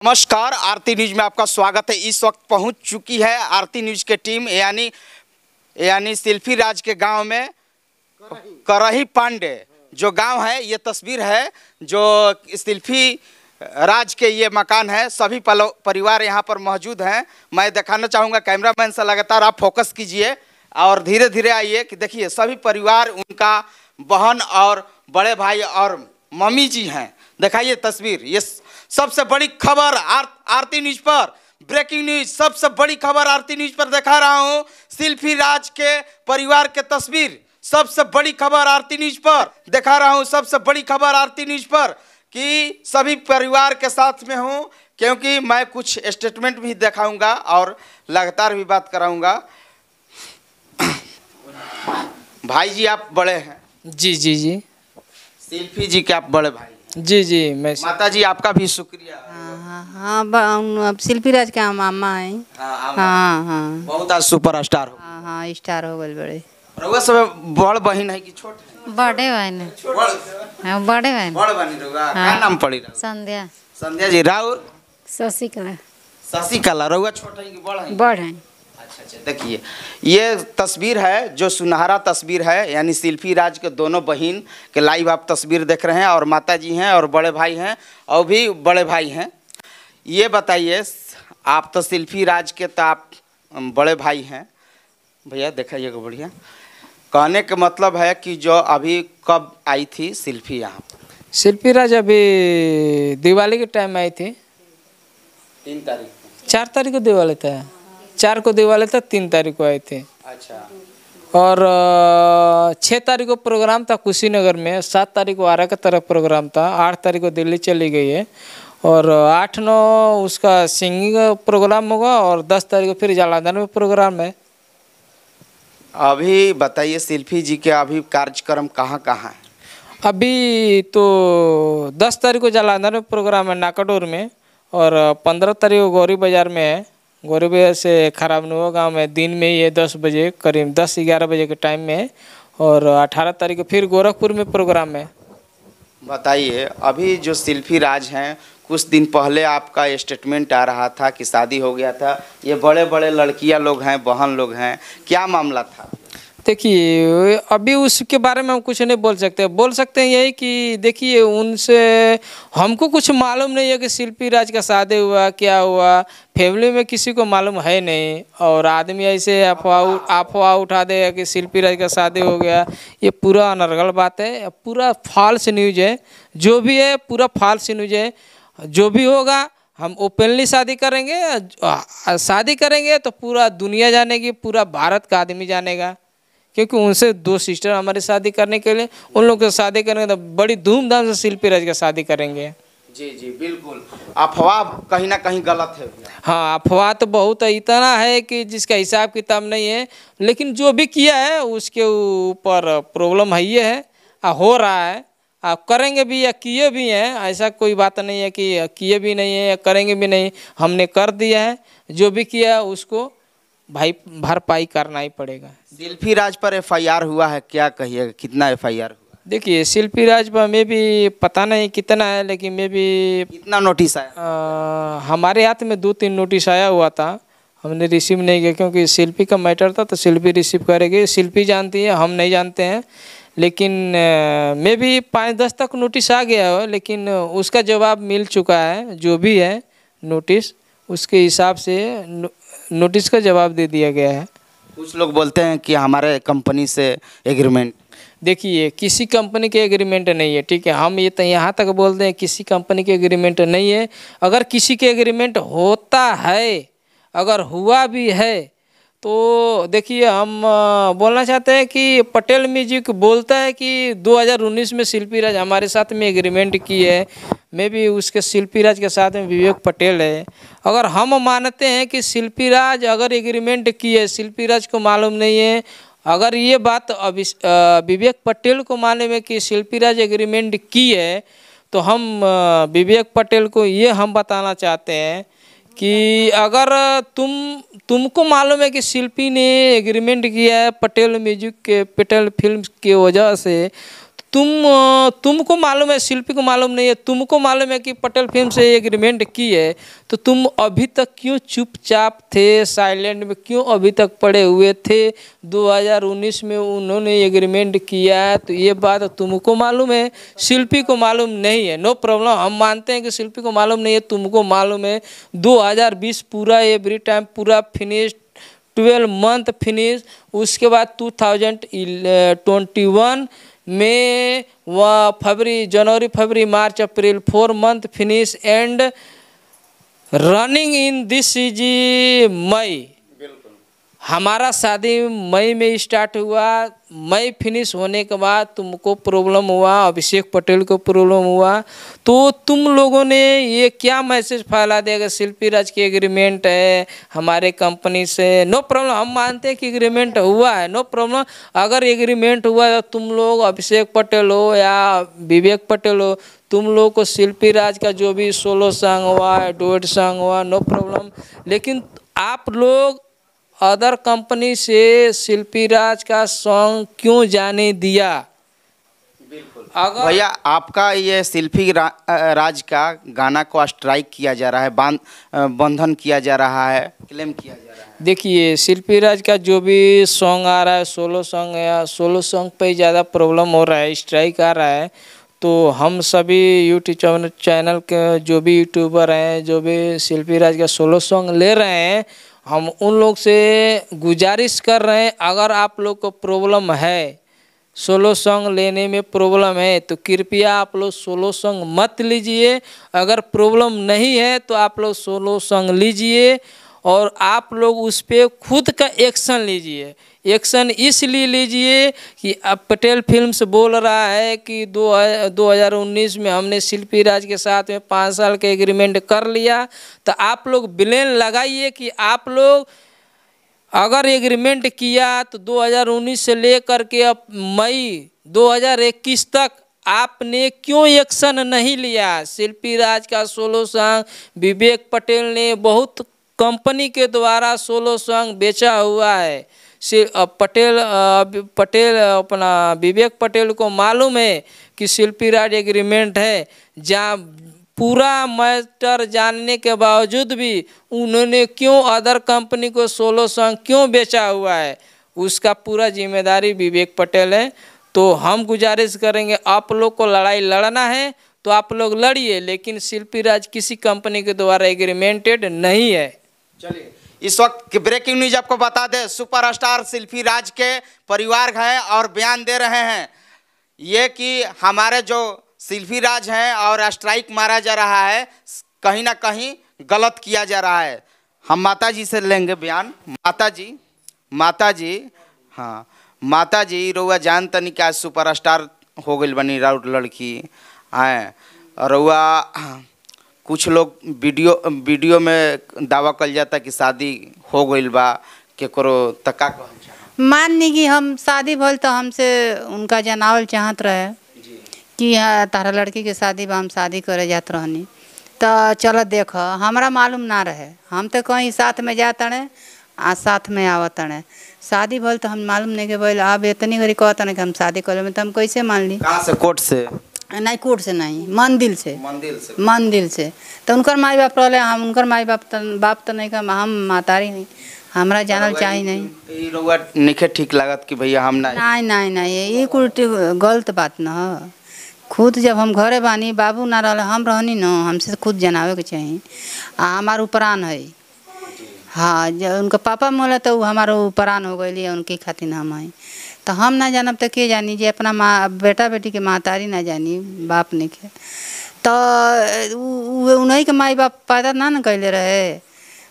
नमस्कार, आरती न्यूज में आपका स्वागत है। इस वक्त पहुंच चुकी है आरती न्यूज की टीम यानी शिल्पी राज के गांव में करही पांडे जो गांव है। ये तस्वीर है जो शिल्पी राज के ये मकान है। सभी परिवार यहां पर मौजूद हैं। मैं दिखाना चाहूँगा, कैमरामैन से लगातार आप फोकस कीजिए और धीरे धीरे आइए कि देखिए सभी परिवार, उनका बहन और बड़े भाई और मम्मी जी हैं। दिखाइए तस्वीर। ये सबसे बड़ी खबर आरती न्यूज पर, ब्रेकिंग न्यूज, सबसे बड़ी खबर आरती न्यूज पर दिखा रहा हूं। शिल्पी राज के परिवार के तस्वीर, सबसे बड़ी खबर आरती न्यूज पर दिखा रहा हूं। सबसे बड़ी खबर आरती न्यूज पर कि सभी परिवार के साथ में हूं, क्योंकि मैं कुछ स्टेटमेंट भी दिखाऊंगा और लगातार भी बात कराऊंगा। भाई जी आप बड़े हैं? जी जी जी। शिल्पी जी के आप बड़े भाई? जी जी। मैं माता जी आपका भी शुक्रिया। हाँ, शिल्पी राज के मामा है। हाँ, बहुत आज सुपर स्टार हो। हाँ, स्टार हो गए बड़े। रउआ सब बड़ बहन है कि छोट है? बड़े बहन। हाँ, बड़े बहन। बड़ बहन रउआ का नाम पड़ी? संध्या। संध्या जी। राउर? शशिकला। शशिकला। रउआ छोट है कि बड़ है? बड़ है। अच्छा, देखिए ये तस्वीर है जो सुनहरा तस्वीर है, यानी शिल्पी राज के दोनों बहन के लाइव आप तस्वीर देख रहे हैं और माता जी हैं और बड़े भाई हैं और भी बड़े भाई हैं। ये बताइए, आप तो शिल्पी राज के तो आप बड़े भाई हैं भैया, दिखाइएगा बढ़िया। कहने का मतलब है कि जो अभी कब आई थी शिल्पी यहाँ? शिल्पी राज अभी दिवाली के टाइम आई थी। 3 तारीख को? 4 तारीख को दिवाली था। 4 को दिवाली था, 3 तारीख को आए थे। अच्छा। और 6 तारीख को प्रोग्राम था कुशीनगर में। 7 तारीख को आरा की तरफ प्रोग्राम था। 8 तारीख को दिल्ली चली गई है और 8-9 उसका सिंगिंग प्रोग्राम होगा और 10 तारीख को फिर जालंधर में प्रोग्राम है। अभी बताइए शिल्पी जी के अभी कार्यक्रम कहाँ कहाँ है? अभी तो 10 तारीख को जालंधर में प्रोग्राम है नाकाडोर में, और 15 तारीख को गौरी बाजार में है। गौरी बाजार से खराबनुआ गांव में दिन में ही है, 10 बजे करीब 10-11 बजे के टाइम में है। और 18 तारीख को फिर गोरखपुर में प्रोग्राम है। बताइए, अभी जो शिल्पी राज हैं, कुछ दिन पहले आपका स्टेटमेंट आ रहा था कि शादी हो गया था। ये बड़े बड़े लड़कियां लोग हैं, बहन लोग हैं, क्या मामला था? देखिए अभी उसके बारे में हम कुछ नहीं बोल सकते हैं यही कि देखिए उनसे हमको कुछ मालूम नहीं है कि शिल्पी राज का शादी क्या हुआ। फैमिली में किसी को मालूम है नहीं, और आदमी ऐसे अफवाह उठा दे कि शिल्पी राज का शादी हो गया। ये पूरा अनर्गल बात है, पूरा फॉल्स न्यूज है। जो भी है पूरा फॉल्स न्यूज है। जो भी होगा हम ओपनली शादी करेंगे तो पूरा दुनिया जानेगी, पूरा भारत का आदमी जानेगा, क्योंकि उनसे 2 सिस्टर हमारी शादी करने के लिए, उन लोग से शादी करेंगे तो बड़ी धूमधाम से शिल्पी राज का शादी करेंगे। जी जी बिल्कुल। अफवाह कहीं ना कहीं गलत है। हाँ, अफवाह तो बहुत है, इतना है कि जिसका हिसाब किताब नहीं है। लेकिन जो भी किया है उसके ऊपर प्रॉब्लम है, ये है हो रहा है। आप करेंगे भी या किए भी हैं, ऐसा कोई बात नहीं है कि किए भी नहीं है या करेंगे भी नहीं। हमने कर दिया है, जो भी किया है उसको भाई भरपाई करना ही पड़ेगा। शिल्पी राज पर FIR हुआ है, क्या कहिएगा, कितना FIR हुआ? देखिए शिल्पी राज पर में भी पता नहीं कितना है, लेकिन में भी कितना नोटिस आया? हमारे हाथ में 2-3 नोटिस आया हुआ था, हमने रिसीव नहीं किया, क्योंकि शिल्पी का मैटर था तो शिल्पी रिसीव करेगी। शिल्पी जानती है, हम नहीं जानते हैं। लेकिन में भी 5-10 तक नोटिस आ गया हो, लेकिन उसका जवाब मिल चुका है। जो भी है नोटिस, उसके हिसाब से नोटिस का जवाब दे दिया गया है। कुछ लोग बोलते हैं कि हमारे कंपनी से एग्रीमेंट। देखिए किसी कंपनी के एग्रीमेंट नहीं है, ठीक है। हम ये तो यहाँ तक बोलते हैं किसी कंपनी के एग्रीमेंट नहीं है। अगर किसी के एग्रीमेंट होता है, अगर हुआ भी है, तो देखिए हम बोलना चाहते हैं कि पटेल म्यूजिक बोलता है कि 2019 में शिल्पी राज हमारे साथ में एग्रीमेंट की है। मैं भी उसके शिल्पी राज के साथ में विवेक पटेल है। अगर हम मानते हैं कि शिल्पी राज अगर एग्रीमेंट की है, शिल्पी राज को मालूम नहीं है, अगर ये बात विवेक पटेल को मालूम है कि शिल्पी राज एग्रीमेंट की है, तो हम विवेक पटेल को ये हम बताना चाहते हैं कि अगर तुमको मालूम है कि शिल्पी ने एग्रीमेंट किया है पटेल म्यूजिक के, पटेल फिल्म की वजह से, तो तुमको मालूम है, शिल्पी को मालूम नहीं है, तुमको मालूम है कि पटेल फिल्म से एग्रीमेंट की है, तो तुम अभी तक क्यों चुपचाप थे, साइलेंट में क्यों अभी तक पड़े हुए थे? 2019 में उन्होंने एग्रीमेंट किया है, तो ये बात तुमको मालूम है, शिल्पी को मालूम नहीं है। नो प्रॉब्लम, हम मानते हैं कि शिल्पी को मालूम नहीं है, तुमको मालूम है। 2020 पूरा एवरी टाइम पूरा फिनिश, 12 मंथ फिनिश, उसके बाद 2021 में फरवरी, जनवरी, फरवरी, मार्च, अप्रैल, 4 month finish and running in this is मई। हमारा शादी मई में स्टार्ट हुआ, मई फिनिश होने के बाद तुमको प्रॉब्लम हुआ, अभिषेक पटेल को प्रॉब्लम हुआ, तो तुम लोगों ने ये क्या मैसेज फैला दिया? शिल्पी राज की एग्रीमेंट है हमारे कंपनी से। नो प्रॉब्लम, हम मानते हैं कि एग्रीमेंट हुआ है, नो प्रॉब्लम। अगर एग्रीमेंट हुआ तो तुम लोग, अभिषेक पटेल हो या विवेक पटेल हो, तुम लोग को शिल्पी राज का जो भी सोलो सॉन्ग हुआ, डुएट सॉन्ग हुआ, नो प्रॉब्लम। लेकिन आप लोग अदर कंपनी से शिल्पी राज का सॉन्ग क्यों जाने दिया? बिल्कुल अगर भैया, आपका ये शिल्पी राज का गाना को स्ट्राइक किया जा रहा है, बंधन किया जा रहा है, क्लेम किया जा रहा है। देखिए, शिल्पी राज का जो भी सॉन्ग आ रहा है, सोलो सॉन्ग या सोलो सॉन्ग पे ज़्यादा प्रॉब्लम हो रहा है, स्ट्राइक आ रहा है, तो हम सभी यूट्यूब चैनल के जो भी यूट्यूबर हैं, जो भी शिल्पी राज का सोलो सॉन्ग ले रहे हैं, हम उन लोग से गुजारिश कर रहे हैं, अगर आप लोग को प्रॉब्लम है, सोलो सॉन्ग लेने में प्रॉब्लम है, तो कृपया आप लोग सोलो सॉन्ग मत लीजिए। अगर प्रॉब्लम नहीं है तो आप लोग सोलो सॉन्ग लीजिए और आप लोग उस पर खुद का एक्शन लीजिए। एक्शन इसलिए लीजिए कि अब पटेल फिल्म्स बोल रहा है कि 2019 में हमने शिल्पी राज के साथ में 5 साल का एग्रीमेंट कर लिया, तो आप लोग ब्लेम लगाइए कि आप लोग अगर एग्रीमेंट किया तो 2019 से लेकर के अब मई 2021 तक आपने क्यों एक्शन नहीं लिया? शिल्पी राज का सोलो सॉन्ग विवेक पटेल ने बहुत कंपनी के द्वारा सोलो सॉन्ग बेचा हुआ है। पटेल अपना विवेक पटेल को मालूम है कि शिल्पी राज एग्रीमेंट है, जहाँ पूरा मैटर जानने के बावजूद भी उन्होंने क्यों अदर कंपनी को सोलो सॉन्ग क्यों बेचा हुआ है, उसका पूरा जिम्मेदारी विवेक पटेल है। तो हम गुजारिश करेंगे, आप लोग को लड़ाई लड़ना है तो आप लोग लड़िए, लेकिन शिल्पी राज किसी कंपनी के द्वारा एग्रीमेंटेड नहीं है। चलिए, इस वक्त की ब्रेकिंग न्यूज आपको बता दें, सुपरस्टार शिल्पी राज के परिवार हैं और बयान दे रहे हैं ये कि हमारे जो शिल्पी राज हैं और स्ट्राइक मारा जा रहा है, कहीं ना कहीं गलत किया जा रहा है। हम माता जी से लेंगे बयान। माता जी, हाँ माता जी, रउआ जान तनी क्या सुपरस्टार हो गई बनी राउत लड़की हैं, रउआ कुछ लोग वीडियो में दावा कल जाता कि शादी हो गई बा, केकरो तका मान ली कि हम शादी भल तो हमसे उनका जनावल चाहत रहे कि तारा लड़की के शादी बा, हम शादी करे जात रहनी, तो चलो देख, हमारा मालूम ना रहे, हम तो कहीं साथ में जाते रहे आ साथ में आवत रहे, शादी भल तो हम मालूम नहीं कि बोल अब इतनी घड़ी कहता नहीं कि हम शादी करे में, तो हम कैसे मान ली? कहाँ से? कोर्ट से? नहीं, कोर्ट से नहीं, मंदिर से। तो उनकर माई बाप रहे, हम उनकर माई बाप तो नहीं, हम मातारी नहीं, हमरा जानल चाहिए नहीं। निखे ठीक लागत कि भैया हम नहीं, ये कुछ गलत बात न है। खुद जब हम घरे बानी, बाबू ना रहे, हम रहनी न, हमसे खुद जनावे के चाहिए। हमार उपरान है, हाँ, जब उनका पापा मोला तो हमारा उपरान हो गई, उनकी खातिर हम आई, तो हम ना जानब तो के जानी, जे अपना माँ बेटा बेटी के मातारी ना जानी, बाप नहीं के, तो उन्हीं के माई बाप पैदा ना कैले रहे,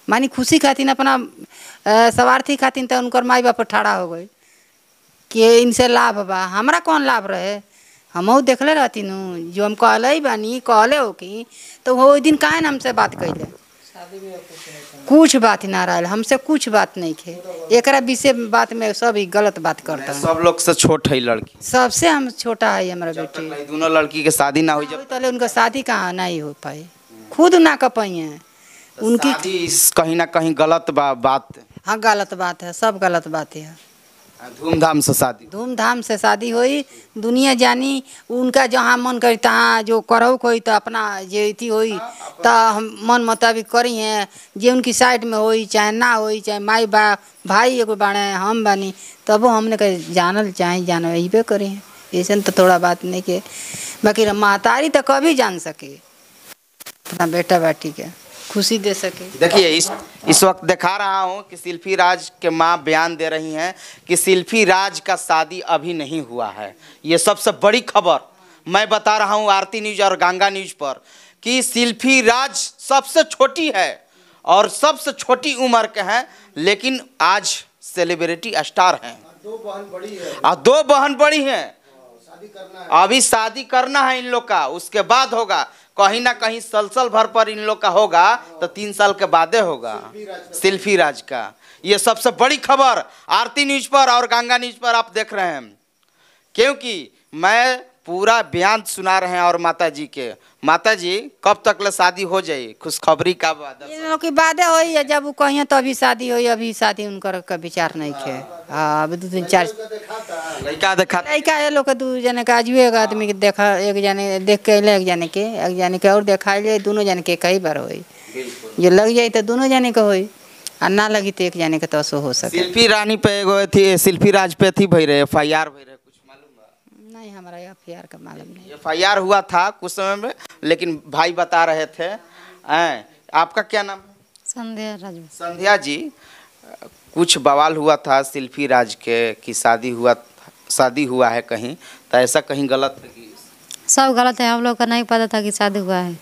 मानी खुशी खातिर अपना स्वार्थी खातिर, तो उनकर माई बाप ठाड़ा हो गई कि इनसे लाभ बा। हमरा कौन लाभ रहे? हमहू देखले रहती नू, जो हम कहले बानी कहले हो कि, तो वो दिन काहे न हमसे बात कैले? कुछ बात ना रहा, हमसे कुछ बात नहीं थे, एक विषय बात में सब ही गलत बात करता है। सब लोग से छोट है लड़की, सबसे हम छोटा है हमारा बेटी। दोनों लड़की के शादी ना हुई, जब तले उनका शादी कहाँ नहीं हो पाई, खुद ना कर पाई है उनकी, कहीं ना कहीं गलत बात। हाँ, गलत बात है, सब गलत बात है। धूमधाम से शादी। धूमधाम से शादी हुई, दुनिया जानी। उनका जहाँ मन करी तहाँ जो करहु कोई तो अपना जे अथी होई तो हम मन मुताबिक करी हैं। जे उनकी साइड में होई चाहे ना होई, चाहे माई बा भाई एगो बाड़े हम बानी, तबो हमने कहे जानल चाहे जान अबे करी हैं। ऐसे तो थोड़ा बात नहीं के, बाकी महतारी तो कभी जान सके अपना बेटा बेटी के खुशी दे सके। देखिए इस वक्त दिखा रहा हूँ कि शिल्पी राज के माँ बयान दे रही हैं कि शिल्पी राज का शादी अभी नहीं हुआ है। ये सबसे बड़ी खबर मैं बता रहा हूँ आरती न्यूज और गंगा न्यूज पर कि शिल्पी राज सबसे छोटी है और सबसे छोटी उम्र के हैं, लेकिन आज सेलिब्रिटी स्टार हैं। 2 बहन बड़ी है और 2 बहन बड़ी हैं। शादी करना है। अभी शादी करना है इन लोग का, उसके बाद होगा कहीं ना कहीं सलसल भर पर इन लोग का होगा तो 3 साल के बादे होगा शिल्पी राज का। ये सबसे बड़ी खबर आरती न्यूज पर और गंगा न्यूज पर आप देख रहे हैं, क्योंकि मैं पूरा बयान सुना रहे हैं। और माता जी के, माता जी कब तक ले शादी हो जाए? खुशखबरी का बाद इन लोग की बातें होई है, जब वो कहिए तो अभी शादी होई। अभी शादी उनकर का विचार नहीं खे। हाँ अभी 2 4 लड़का देखा लड़का ये लोग के 2 जने का आजू एक आदमी के देखा, एक जने देख के अइले, एक जने के और देखा ले, दोनों जने के कई बार होई। जो लग जाए तो दोनों जने के होई, और ना लगी तो एक जने के तो असो हो सके। शिल्पी रानी पे एगो थी, शिल्पी राज पे थी भई रहे FIR भई रहे, कुछ मालूम बा? नहीं हमारा FIR का मालूम नहीं। FIR हुआ था कुछ समय में, लेकिन भाई बता रहे थे। आपका क्या नाम है? संध्या राजू। संध्या जी, कुछ बवाल हुआ था शिल्पी राज के कि शादी हुआ है कहीं, तो ऐसा कहीं गलत है कि? सब गलत है, हम लोग को नहीं पता था कि शादी हुआ है।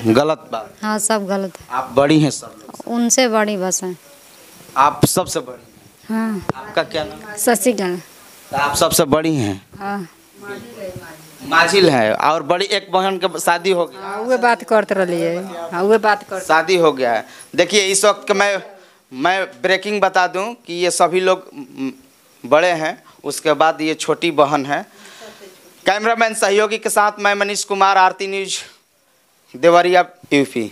गलत बात। हाँ सब गलत है। आप बड़ी हैं सब लोग? उनसे बड़ी बस है। आप सबसे बड़ी हैं? हाँ। आपका क्या नाम है? शशिकला। तो आप सबसे बड़ी हैं? हाँ। माजिल है और बड़ी एक बहन के शादी हो गया। हाँ वो बात करते रहिए। हाँ वो बात कर शादी हो गया है। देखिए इस वक्त मैं ब्रेकिंग बता दूं कि ये सभी लोग बड़े हैं, उसके बाद ये छोटी बहन है। कैमरामैन सहयोगी के साथ मैं मनीष कुमार, आरती न्यूज, देवरिया, यूपी।